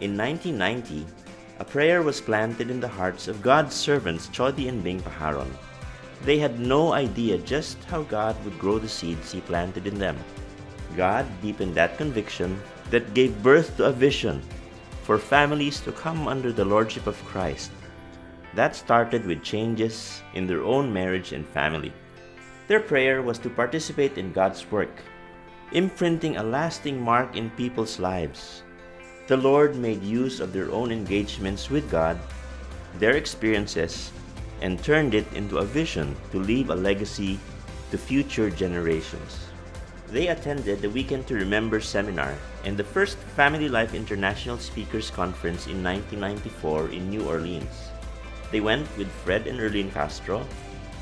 In 1990, a prayer was planted in the hearts of God's servants Chody and Bing Paharon. They had no idea just how God would grow the seeds He planted in them. God deepened that conviction that gave birth to a vision for families to come under the Lordship of Christ. That started with changes in their own marriage and family. Their prayer was to participate in God's work, imprinting a lasting mark in people's lives. The Lord made use of their own engagements with God, their experiences, and turned it into a vision to leave a legacy to future generations. They attended the Weekend to Remember seminar and the first Family Life International Speakers Conference in 1994 in New Orleans. They went with Fred and Erlene Castro,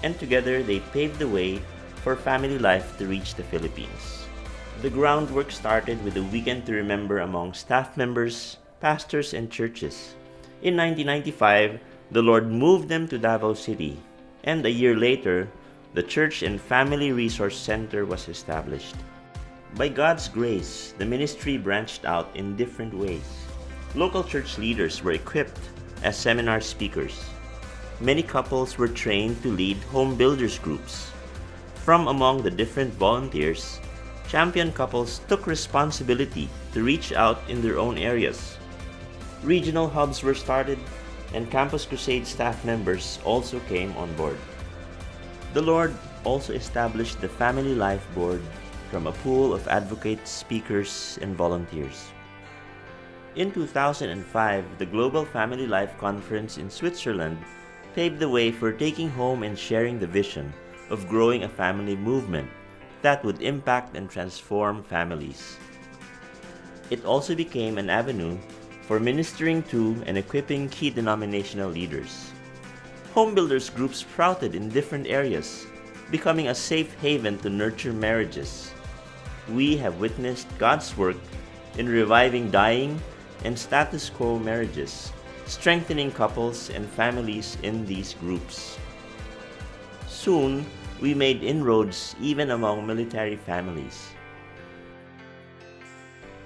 and together they paved the way for Family Life to reach the Philippines. The groundwork started with a Weekend to Remember among staff members, pastors, and churches. In 1995, the Lord moved them to Davao City, and a year later, the Church and Family Resource Center was established. By God's grace, the ministry branched out in different ways. Local church leaders were equipped as seminar speakers. Many couples were trained to lead home builders groups. From among the different volunteers, champion couples took responsibility to reach out in their own areas. Regional hubs were started, and Campus Crusade staff members also came on board. The Lord also established the Family Life Board from a pool of advocates, speakers, and volunteers. In 2005, the Global Family Life Conference in Switzerland paved the way for taking home and sharing the vision of growing a family movement that would impact and transform families. It also became an avenue for ministering to and equipping key denominational leaders. Home builders groups sprouted in different areas, becoming a safe haven to nurture marriages. We have witnessed God's work in reviving dying and status quo marriages, strengthening couples and families in these groups. Soon, we made inroads even among military families.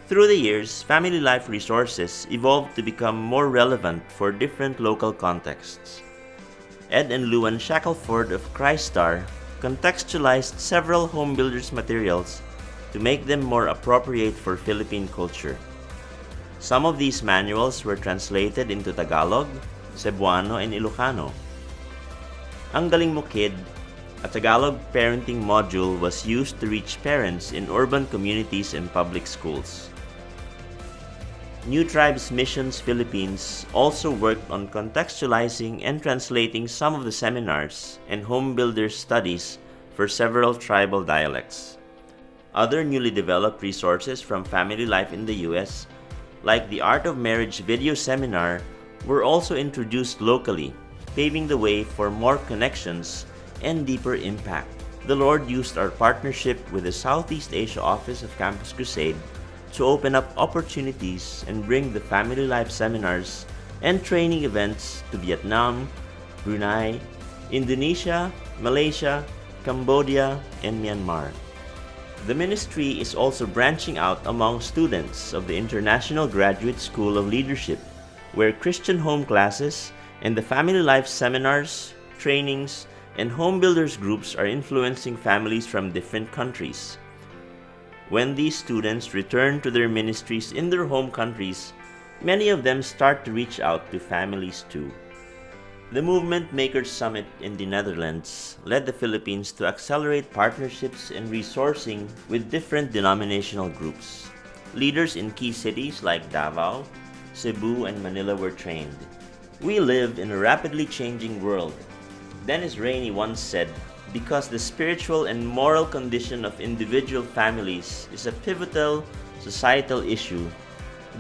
Through the years, Family Life resources evolved to become more relevant for different local contexts. Ed and Luan Shackelford of Christ Star contextualized several home builders materials to make them more appropriate for Philippine culture. Some of these manuals were translated into Tagalog, Cebuano, and Ilocano. Ang Galing Mo Kid, a Tagalog parenting module, was used to reach parents in urban communities and public schools. New Tribes Missions Philippines also worked on contextualizing and translating some of the seminars and home builder studies for several tribal dialects. Other newly developed resources from Family Life in the US, like the Art of Marriage video seminar, were also introduced locally, paving the way for more connections and deeper impact. The Lord used our partnership with the Southeast Asia office of Campus Crusade to open up opportunities and bring the Family Life seminars and training events to Vietnam, Brunei, Indonesia, Malaysia, Cambodia, and Myanmar. The ministry is also branching out among students of the International Graduate School of Leadership, where Christian home classes and the Family Life seminars, trainings, and home builders groups are influencing families from different countries. When these students return to their ministries in their home countries, many of them start to reach out to families too. The Movement Makers Summit in the Netherlands led the Philippines to accelerate partnerships and resourcing with different denominational groups. Leaders in key cities like Davao, Cebu, and Manila were trained. We live in a rapidly changing world. Dennis Rainey once said, "Because the spiritual and moral condition of individual families is a pivotal societal issue,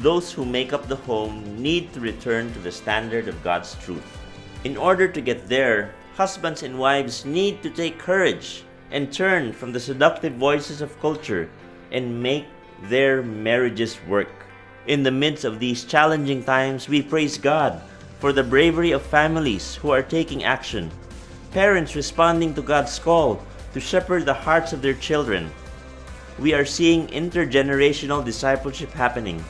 those who make up the home need to return to the standard of God's truth. In order to get there, husbands and wives need to take courage and turn from the seductive voices of culture and make their marriages work." In the midst of these challenging times, we praise God for the bravery of families who are taking action, parents responding to God's call to shepherd the hearts of their children. We are seeing intergenerational discipleship happening.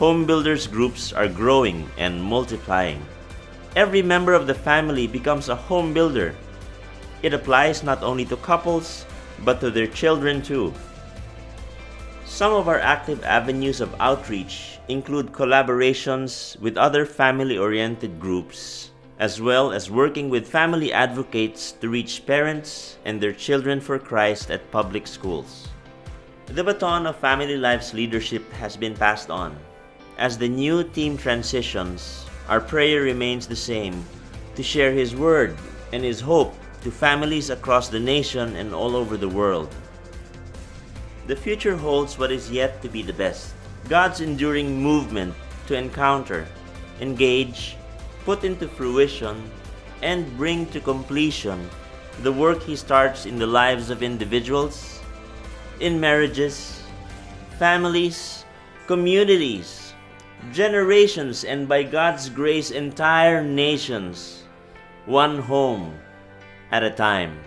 home builders groups are growing and multiplying. Every member of the family becomes a home builder. It applies not only to couples, but to their children too. Some of our active avenues of outreach include collaborations with other family-oriented groups, as well as working with family advocates to reach parents and their children for Christ at public schools. The baton of Family Life's leadership has been passed on. As the new team transitions, our prayer remains the same: to share His Word and His hope to families across the nation and all over the world. The future holds what is yet to be the best: God's enduring movement to encounter, engage, put into fruition, and bring to completion the work He starts in the lives of individuals, in marriages, families, communities, generations, and by God's grace, entire nations, one home at a time.